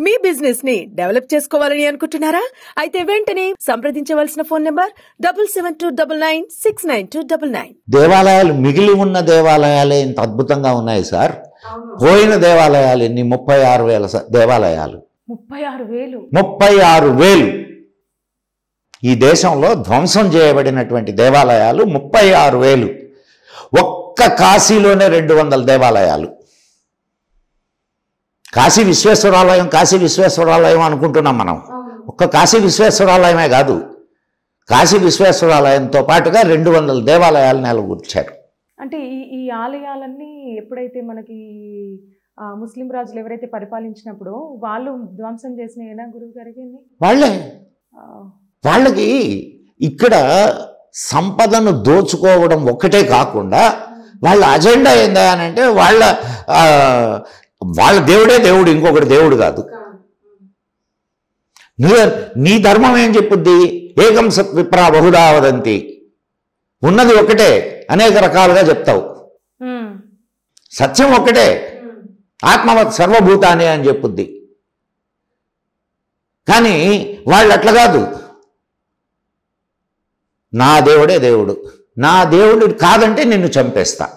మీ business ని develop చేసుకోవాలని అనుకుంటున్నారా? అయితే వెంటనే సంప్రదించవలసిన ఫోన్ నంబర్ 7729969299. దేవాలయాలు మిగిలి ఉన్న దేవాలయాలే ఇంత అద్భుతంగా ఉన్నాయి సార్. పోయిన దేవాలయాలు ఎన్ని? 36,000 దేవాలయాలు. 36,000 ఈ దేశంలో ధ్వంసం చేయబడినటువంటి దేవాలయాలు 36,000. ఒక్క కాశీలోనే 200 దేవాలయాలు. కాశీ విశ్వేశ్వరాలయం అనుకుంటున్నాం మనం. ఒక్క కాశీ విశ్వేశ్వరాలయమే కాదు, కాశీ విశ్వేశ్వరాలయంతో పాటుగా 200 దేవాలయాలు నెలకొల్పారు. అంటే ఈ ఆలయాలన్నీ ఎప్పుడైతే మనకి ముస్లిం రాజులు ఎవరైతే పరిపాలించినప్పుడు వాళ్ళు ధ్వంసం చేసినా గురువు గారికి వాళ్ళకి ఇక్కడ సంపదను దోచుకోవడం ఒక్కటే కాకుండా వాళ్ళ అజెండా ఏందా అని అంటే వాళ్ళ దేవుడే దేవుడు, ఇంకొకటి దేవుడు కాదు. నీ ధర్మం ఏం చెప్పుద్ది? ఏకం సత్ విప్రా బహుదా వదంతి. ఉన్నది ఒకటే, అనేక రకాలుగా చెప్తావు. సత్యం ఒక్కటే, ఆత్మవత్ సర్వభూతాన్ని అని చెప్పుద్ది. కానీ వాళ్ళు అట్లా కాదు. నా దేవుడే దేవుడు, నా దేవుడు కాదంటే నిన్ను చంపేస్తా.